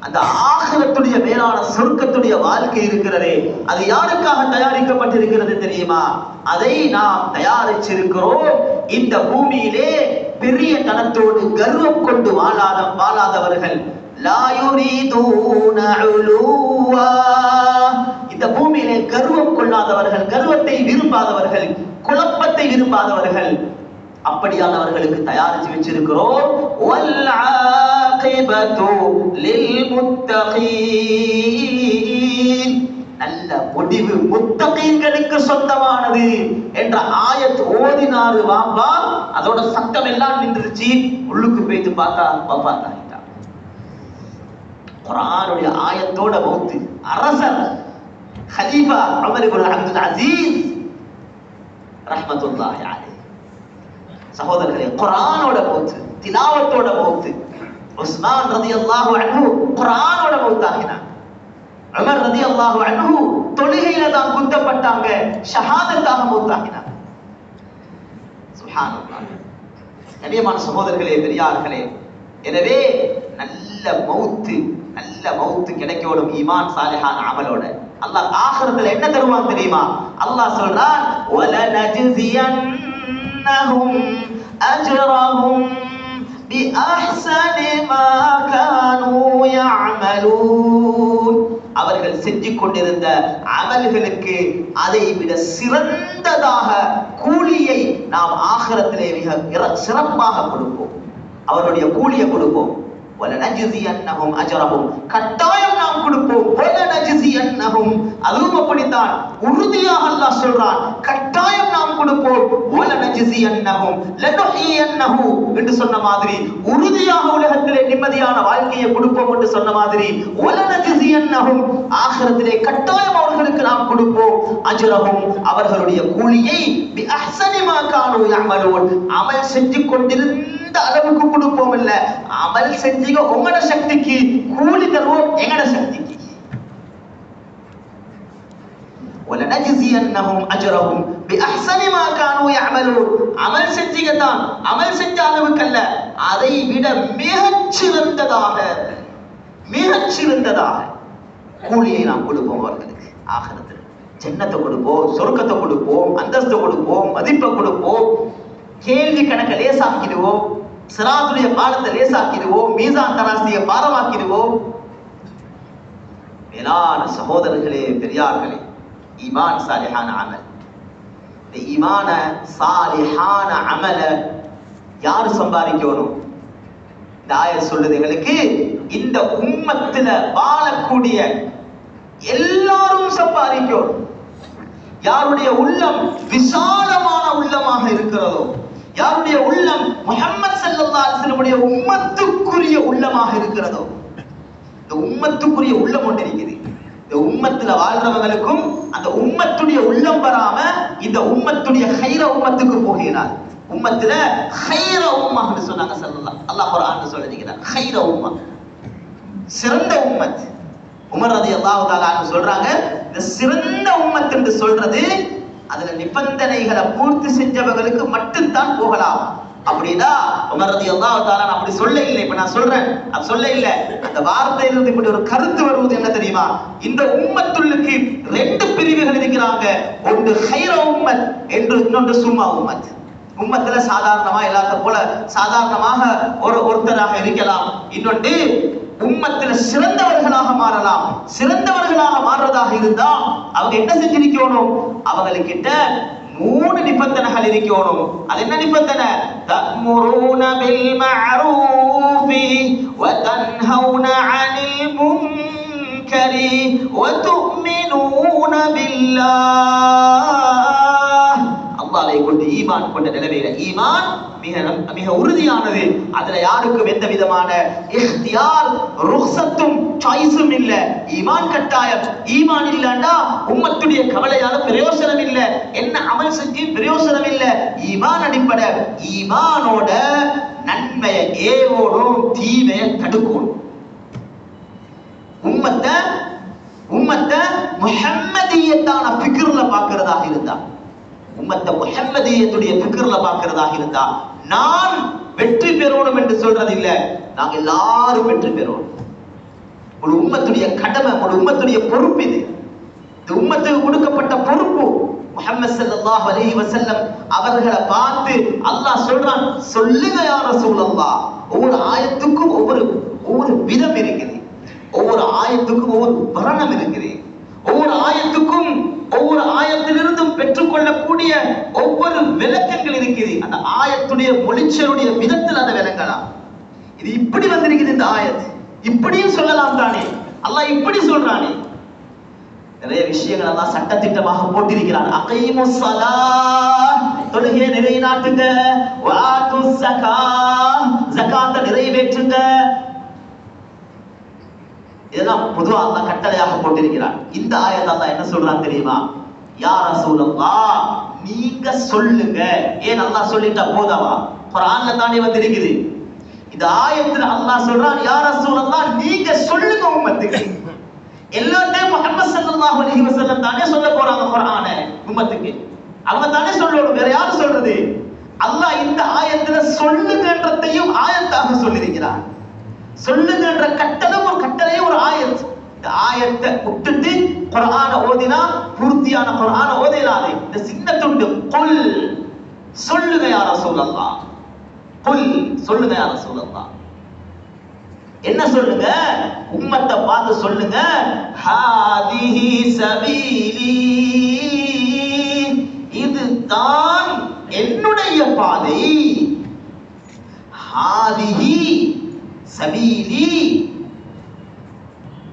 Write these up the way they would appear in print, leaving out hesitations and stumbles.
அந்த ஆகிரத்துடைய மேலான சொர்க்கத்துடைய வாழ்க்கை இருக்கிறதே, அது யாருக்காக தயாரிக்கப்பட்டிருக்கிறது தெரியுமா? அதை நாம் தயாரிச்சிருக்கிறோம் இந்த பூமியிலே பெரிய தனத்தோடு கர்வம் கொண்டு வாழாதவர்கள், லா யுரீதூன உலுவா, இந்த பூமியிலே கர்வம் கொள்ளாதவர்கள், கர்வத்தை விரும்பாதவர்கள், குழப்பத்தை விரும்பாதவர்கள், அப்படியானவர்களுக்கு தயாரிச்சு வச்சிருக்கிறோம். வல் ஆகிபத்து லில் முத்தகீன், நல்ல முடிவு முத்தகீன்களுக்கு சொந்தமானது என்ற ஆயத் ஓதினாரு வாப்பா. அதோட சட்டம் எல்லாம் நின்றுச்சு. உள்ளுக்கு போயிட்டு பார்த்தா பாப்பா தாயிட்டா. குர்ஆனுடைய ஆயத்தோட மௌத்து. அரசர் கலீஃபா உமர் இப்னு அப்துல் அசீஸ் ரஹ்மத்துல்லாஹி அலைஹி. சகோதரர்களே, குர்ஆனோட மௌத், திலாவத்தோட மௌத். உஸ்மான் ரலியல்லாஹு அன்ஹு குர்ஆனோட மௌத்தாகினார். உமர் ரலியல்லாஹு அன்ஹு தொழுகையில தான் குத்தப்பட்டாங்க, ஷஹாதத்தாக மௌத்தாகினார். சுப்ஹானல்லாஹ். கண்ணியமான சகோதரர்களே, பெரியார்களே, எனவே நல்ல மௌத் கிடைக்கணும் ஈமான் சாலிஹான அமலோட. அல்லாஹ் ஆகிரத்துல என்ன தருவான் தெரியுமா? அல்லாஹ் சொல்றான், وَلَنَجْزِيَنَّهُمْ أَجْرَهُمْ بِأَحْسَنِ مَا كَانُوا يَعْمَلُونَ. அவர்கள் செஞ்சு கொண்டிருந்த அமல்களுக்கு அதை விட சிறந்ததாக கூலியை நாம் ஆகிரத்திலே மிக சிறப்பாக கொடுப்போம். அவருடைய கூலியை கொடுப்போம். وَلَنَجْزِيَنَّهُمْ أَجْرَهُمْ, கட்டாயம் நாம் கொடுப்போம். وَلَنَجْزِيَنَّهُمْ, அதுவும் அப்படித்தான், உறுதியாக அல்லாஹ் சொல்றான், கட்டாயம் நாம் கொடுப்போம். وَلَنَجْزِيَنَّهُمْ لَنُحْيِيَنَّهُ என்று சொன்ன மாதிரி, உறுதியாக உலகத்திலே நிம்மதியான வாழ்க்கையை கொடுப்போம் என்று சொன்ன மாதிரி, وَلَنَجْزِيَنَّهُمْ ஆகிரத்திலே கட்டாயம் அவர்களுக்கு நாம் கொடுப்போம். அஜ்ரஹும், அவர்களுடைய கூலியை بِأَحْسَنِ مَا كَانُوا يَعْمَلُونَ, அமல் செஞ்சு கொண்டிருந்த அளவுக்கு கொடுப்போம். இல்ல, அமல் செஞ்சீங்க உங்களோட சக்திக்கு, கூலி தருவோம் எங்கட சக்திக்கு. وَلَنَجْزِيَنَّهُمْ أَجْرَهُمْ بِأَحْسَنِ مَا كَانُوا يَعْمَلُونَ, அமல் செஞ்சீங்க தான், அமல் செஞ்ச அளவுக்கு அல்ல, அதை விட மிகச்சிறந்ததாக கூலியை நாம் கொடுப்போம் அவர்களுக்கு. ஆகிரத்தில் ஜன்னத்தை கொடுப்போம், சொர்க்கத்தை கொடுப்போம், அந்தஸ்தை கொடுப்போம், மதிப்பை கொடுப்போம், கேள்வி கணக்க லேசாக்கிடுவோம், சிராத்துடைய பாலத்தை லேசாக்கிடுவோம், மீசான் தராசியை பாரமாக்கிடுவோம். மேலான சகோதரர்களே, பெரியார்களே, ஈமான் சாலிஹான அமல். இந்த ஈமான சாலிஹான அமல யாரு சம்பாதிக்கணும்? இந்த ஆயத் சொல்லுது எங்களுக்கு, இந்த உம்மத்துல வாழக்கூடிய எல்லாரும் சம்பாதிக்கணும். யாருடைய உள்ளம் விசாலமான உள்ளமாக இருக்கிறதோ, யாருடைய உள்ளம் முஹம்மது ஸல்லல்லாஹு அலைஹி வஸல்லம் உம்மத்துக்குரிய உள்ளமாக இருக்கிறதோ, இந்த உம்மத்துக்குரிய உள்ளம் ஒன்று இருக்குது. இந்த உம்மத்துல வாழ்றவங்களுக்கும் அந்த உம்மத்துடைய உள்ளம் வராம இந்த உம்மத்துடைய ஹைர உம்மத்துக்கு போகிறார். உம்மத்துல ஹைர உம்மன்னு சொன்னாங்க ஸல்லல்லாஹு, அல்லாஹ் குர்ஆன்ல சொல்லிருக்கிறார், ஹைர உம்ம, சிறந்த உம்மத். உமர் ரலியல்லாஹு தஆலா அன்ஹு சொல்றாங்க, இந்த சிறந்த உம்மத் என்று சொல்றது அதுல நிபந்தனைகளை பூர்த்தி செஞ்சவங்களுக்கு மட்டும்தான் போகலாம். அப்படின்னா உமர் ரலியல்லாஹு தஆலா அப்படி சொல்ல இல்லை. இப்ப நான் சொல்றேன், அது சொல்ல இல்லை. அந்த வார்த்தையிலிருந்து இப்படி ஒரு கருத்து வருவது என்ன தெரியுமா? இந்த உம்மத்துள்ளுக்கு ரெண்டு பிரிவுகள் இருக்கிறாங்க. ஒன்று ஹைர உம்மத் என்று, இன்னொன்று சும்மா உம்மத். உம்மத்துல சாதாரணமா எல்லாத்த போல சாதாரணமாக ஒருத்தராக இருக்கலாம். இன்னொன்று உம்மத்துல சிறந்தவர்களாக மாறலாம். சிறந்தவர்களாக மாறுறதாக இருந்தா அவங்க என்ன செஞ்சிருக்கணும்? அவங்களுக்கிட்ட 3 நிபந்தனைகள் இருக்கணும். அது என்ன நிபந்தனை? தஅமுரூன பில் மஅரூஃபி வ தன்ஹவுன அனில் முன்கரி வ துமினூன பில்லாஹ். அல்லாஹ்வை கொண்டு ஈமான் கொண்ட நிலைமையில ஈமான் மிக உறுதியானது. அதுல யாருக்கும் எந்த விதமான இஹ்தியார், ருக்ஸத்தும், சாய்ஸும் இல்ல. ஈமான் கட்டாயம். ஈமான் இல்லன்னா உம்மத்துடைய கவலையால பிரயோசனம் இல்ல, என்ன அமல் செஞ்சு பிரயோசனம் இல்ல. ஈமான் அடிப்படை. ஈமானோட நன்மையை ஏவோடும், தீமையை தடுக்கணும். உம்மத்தை முஹம்மதியத்தான ஃபிக்ர்ல பார்க்கிறதாக இருந்தா, உம்மத்தை முஹம்மதியத்துடைய ஃபிக்ர்ல பார்க்கிறதாக இருந்தா, நான் வெற்றி பெறணும் என்று சொல்றது இல்ல, நாங்க எல்லாரும் பெற்று பெறுவோம். ஒரு உம்மத்துடைய கடமை, ஒரு உம்மத்துடைய பொறுப்பு இது. இந்த உம்மத்துக்கு கொடுக்கப்பட்ட பொறுப்பு. முஹம்மது ஸல்லல்லாஹு அலைஹி வஸல்லம் அவர்களை பார்த்து அல்லாஹ் சொல்றான், சொல்லுங்க யா ரசூலல்லாஹ். ஒவ்வொரு ஆயத்துக்கும் ஒவ்வொரு விதம் இருக்குது, ஒவ்வொரு ஆயத்துக்கும் ஒவ்வொரு வர்ணம் இருக்குது, ஒவ்வொரு ஆயத்துக்கும் ஒவ்வொரு ஆயத்திலிருந்தும் பெற்றுக்கொள்ளக்கூடிய ஒவ்வொரு விளக்கங்கள் இருக்குது. அந்த ஆயத்துடைய மொழிச்சருடைய விதத்தில் அந்த விளங்கலாம். இது இப்படி வந்திருக்குது, இந்த ஆயத்து இப்படியும் சொல்லலாம் தானே, அல்லாஹ் இப்படி சொல்றானே. நிறைய விஷயங்கள் எல்லாம் சட்டத்திட்டமாக போட்டிருக்கிறான். அகீமுஸ் ஸலாத், தொழுகையை நிலைநாட்டுங்க, வஆத்துஸ் ஸகாத், ஜகாத்தை நிறைவேற்றுங்க. இதெல்லாம் பொதுவா அல்லாஹ் கட்டளையாக போட்டிருக்கிறான். இந்த ஆயத்தை அல்லாஹ் என்ன சொல்றான் தெரியுமா? யா ரசூலல்லாஹ், நீங்க சொல்லுங்க. ஏன் அல்லாஹ் சொல்லிட்டா போதாவா? குர்ஆன்ல தானே வந்திருக்குது. இந்த ஆயத்துல அல்லாஹ் சொல்றான், யா ரசூலல்லாஹ், நீங்க சொல்லுங்க உம்மத்துக்கு. எல்லாத்தையும் முஹம்மது ஸல்லல்லாஹு அலைஹி வஸல்லம் தானே சொல்ல போறாங்க குர்ஆனை உம்மத்துக்கு. அவங்க தானே சொல்லணும், வேற யாரு சொல்றது? அல்லாஹ் இந்த ஆயத்துல சொல்லுங்கன்றதையும் ஆயத்தாக சொல்லியிருக்கிறான். சொல்லுங்கன்ற கட்டளை ஒரு கட்டளையே ஒரு ஆயத். இந்த ஆயத்தை விட்டுட்டு குர்ஆனை ஓதினா பூர்த்தியான குர்ஆனை ஓதலாது. இந்த சின்ன துண்டு குல், சொல்லுங்க யா ரசூலல்லாஹ், குல், சொல்லுங்க யா ரசூலல்லாஹ். என்ன சொல்லுங்க? உம்மத்தை பார்த்து சொல்லுங்க, ஹாதிஹி சபீலி, இதுதான் என்னுடைய பாதை. ஹாதிஹி சபீலி,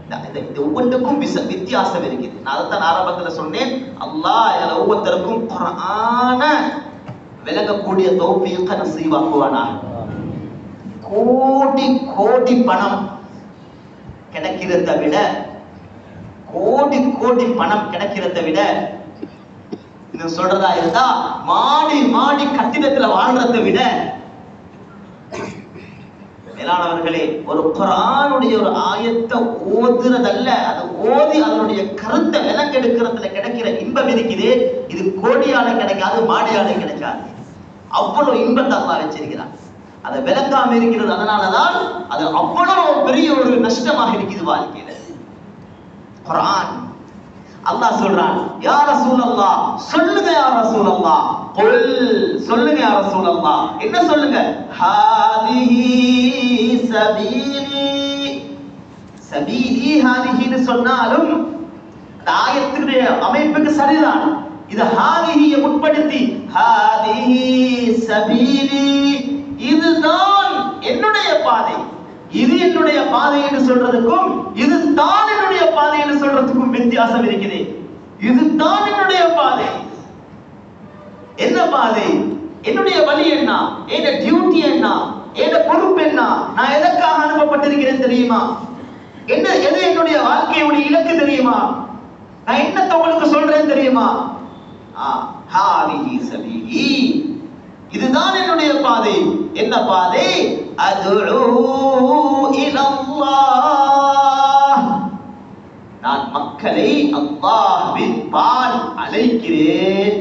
இந்த ஒவ்வொன்றுக்கும் வித்தியாசம் இருக்குது. நான் அதைத்தான் ஆரம்பத்துல சொன்னேன். அல்லாஹ் இதுல ஒவ்வொருத்தருக்கும் குர்ஆனை விளங்கக்கூடிய தௌஃபீக நசீபாக்குவானாக. கோடி கோடி பணம் கிடைக்கிறத விட, கோடி கோடி பணம் கிடைக்கிறத விட, இது சொல்றதா இருந்தா மாடி மாடி கட்டிடத்துல வாழ்றதை விட, மேலானவர்களே, ஒரு குர்ஆனுடைய ஒரு ஆயத்தை ஓதுறதல்ல, அது ஓதி அதனுடைய கருத்தை விளக்கெடுக்கிறதுல கிடைக்கிற இன்பம் இருக்குது. இது கோடியால கிடைக்காது, மாடியால கிடைக்காது. அவ்வளவு இன்பத்தை அல்லாஹ் வச்சிருக்கிறான். அதை விளங்காம இருக்கிறது, அதனாலதான் அது அவ்வளவு பெரிய ஒரு நஷ்டமாக இருக்குது வாழ்க்கையில. குர்ஆன் அல்லாஹ் சொல்றான், யா ரசூலல்லாஹ், சொல்லுங்க யா ரசூலல்லாஹ், குல், சொல்லுங்க யா ரசூலல்லாஹ். என்ன சொல்லுங்க? ஹாதிஹி சபீலி. சபீலி ஹாதிஹின்னு சொன்னாலும் அந்த ஆயத்துடைய அமைப்புக்கு சரிதான். இது ஹாதிஹியை முற்படுத்தி ஹாதிஹி சபீலி, இதுதான் என்னுடைய பாதை, இது என்னுடைய பாதை என்று சொல்றதுக்கும் இதுதான் என்னுடைய பாதை என்று சொல்றதுக்கும் வித்தியாசம் இருக்குது. இதுதான் என்னுடைய பாதை. என்ன பாதை? என்னுடைய வழி என்ன? என்ன டியூட்டி என்ன? என்ன பொறுப்பு என்ன? நான் எதற்காக அனுப்பப்பட்டிருக்கிறேன் தெரியுமா? என்ன எது என்னுடைய வாழ்க்கையுடைய இலக்கு தெரியுமா? நான் என்ன உங்களுக்கு சொல்றேன் தெரியுமா? ஹாதிஹி சபீலி, இதுதான் என்னுடைய பாதை. என்ன பாதை? அதுஉ இலல்லாஹ், நான் மக்களை அல்லாஹ்வின் பால் அழைக்கிறேன்.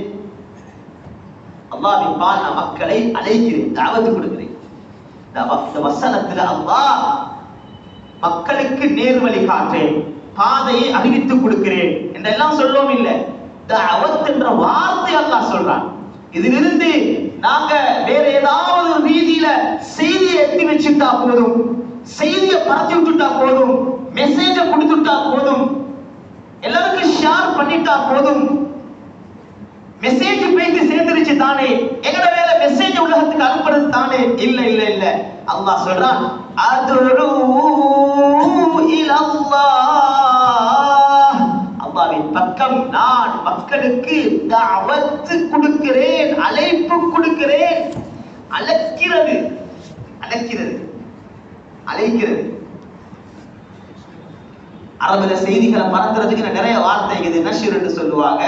அல்லாஹ்வின் பால் நான் மக்களை அழைக்கிறேன், தாவத் கொடுக்கிறேன். இந்த வசனத்துல அல்லாஹ் மக்களுக்கு நேர்வழி காட்டுறேன், பாதையை அறிவித்துக் கொடுக்கிறேன் என்றெல்லாம் சொல்லவும் இல்லை. தாவத் என்ற வார்த்தை அல்லாஹ் சொல்றான். இதிலிருந்து நாங்க வேற ஏதாவது ரீதியில செய்தியை எத்தி வச்சுட்டா போதும், செய்தியை பரத்தி விட்டுட்டா போதும், மெசேஜ கொடுத்துட்டா போதும், எல்லாருக்கும் ஷேர் பண்ணிட்டா போதும், மெசேஜ் போயிட்டு சேர்ந்துருச்சு தானே, எங்கட வேலை மெசேஜ் உலகத்துக்கு அனுப்புறது தானே. இல்ல இல்ல இல்ல, அல்லாஹ் சொல்றான், அதுஉ இலல்லாஹ், அல்லாஹ்வின் பக்கம் நான் மக்களுக்கு தஅவத் கொடுக்கிறேன், அழைப்பு கொடுக்கிறேன். அழைக்கிறது, அழைக்கிறது, அழைக்கிறது. அரபுல செய்திகளை பரத்துறதுக்கு நிறைய வார்த்தை இருக்குது. நஷ்ர் என்று சொல்லுவாங்க.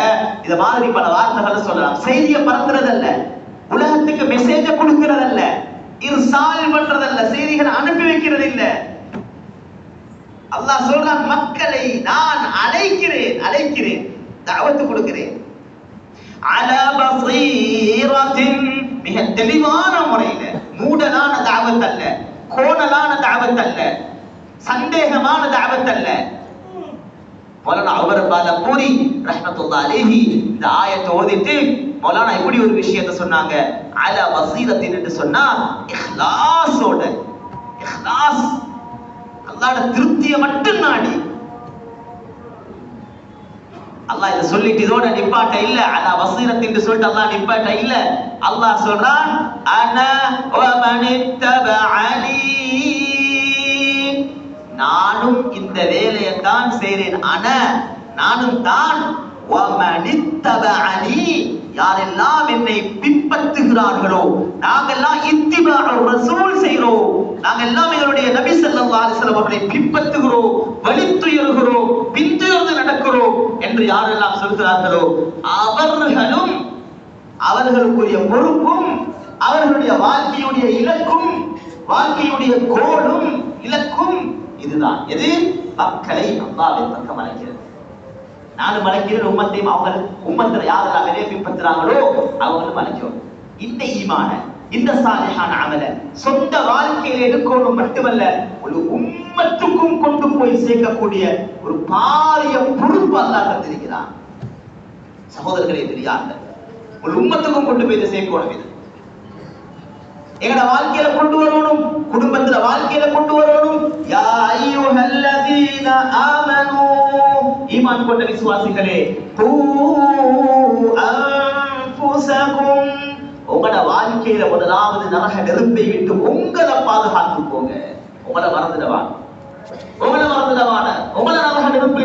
இத மாதிரி பல வார்த்தைகளை சொல்லலாம். செய்தியை பரத்துறது அல்ல, உலகத்துக்கு மெசேஜ கொடுக்கிறது அல்ல, இர்சால் பண்றது அல்ல, செய்திகளை அனுப்பி வைக்கிறது இல்ல. அல்லாஹ் சொல்றான், மக்களை நான் அழைக்கிறேன், அழைக்கிறேன், தஅவத் கொடுக்கிறேன். அலா பஸீரத்தின், மிக தெளிவான முறையில, மூடனான தஅவத் அல்ல, கோணலான தாவத் அல்ல, சந்தேகமான தாவத் அல்ல. மௌலானா உமர் பாலபூரி ரஹ்மத்துல்லாஹி அலைஹி இந்த ஆயத்தை ஓதிட்டு மௌலானா இப்படி ஒரு விஷயத்தை சொன்னாங்க. அலா பஸீரத்தின் என்று சொன்னா இஹ்லாஸோட, இஹ்லாஸ் அல்லாஹ்வுடைய திருப்தியை மட்டும் நாடி. அல்லாஹ் இத சொல்லிட்டு இதோட நிப்பாட்ட இல்ல. அலா பஸீரத்தின் என்று சொல்லிட்டு அல்லாஹ் நிப்பாட்ட இல்ல. அல்லாஹ் சொல்றான் அனா வ மனித்தபஅனி, நானும் இந்த வேலையை தான் செய்றேன். நானும் தான். வ மனித்தபஅனி, யாரெல்லாம் என்னை பின்பற்றுகிறார்களோ, நாங்கெல்லாம் இத்திபாஉ ரசூல் செய்றோம், நாங்கெல்லாம் எங்களுடைய நபி ஸல்லல்லாஹு அலைஹி வஸல்லம் அவர்களை பின்பற்றுகிறோம், வழித்துயர்கிறோம், பின்தொடர்ந்து நடக்கிறோம் என்று யாரெல்லாம் சொல்கிறார்களோ அவர்களும் அவர்களுக்குரிய பொறுப்பும் அவர்களுடைய வாழ்க்கையுடைய இலக்கும் வாழ்க்கையுடைய கோலும் இலக்கும் இதுதான். எது? மக்களை அல்லாஹ்வின் பக்கம் அழைக்கிறது. நானும் அழைக்கிறேன் உம்மத்தையும், அவங்க உம்மத்தில் யாரெல்லாம் நிறைய பின்பற்றுறாங்களோ அவங்களும் அழைக்கிறோம். இந்த ஈமான, இந்த சாலிஹான அமல சொந்த வாழ்க்கையில எடுக்கணும் மட்டுமல்ல, ஒரு உம்மத்துக்கும் கொண்டு போய் சேர்க்கக்கூடிய ஒரு பாரிய பொறுப்பு அல்லாஹ் தந்திருக்கிறான். சகோதரர்களே பெரியார்கள், ஒரு உம்மத்துக்கும் கொண்டு போய் சேர்க்கணும். இது எங்கட வாழ்க்கையில கொண்டு வரணும், குடும்பத்துல வாழ்க்கையில கொண்டு வரணும். யா அய்யுஹல்லதீன ஆமனூ, ஈமான் கொண்ட விசுவாசிகளே, கூ அன்ஃபுஸகும், உங்களோட வாழ்க்கையில முதலாவது நரக நெருப்பை விட்டு உங்களை பாதுகாத்துக்கோங்க. உங்களை மறந்துடவான, உங்களை நரக நெருப்பு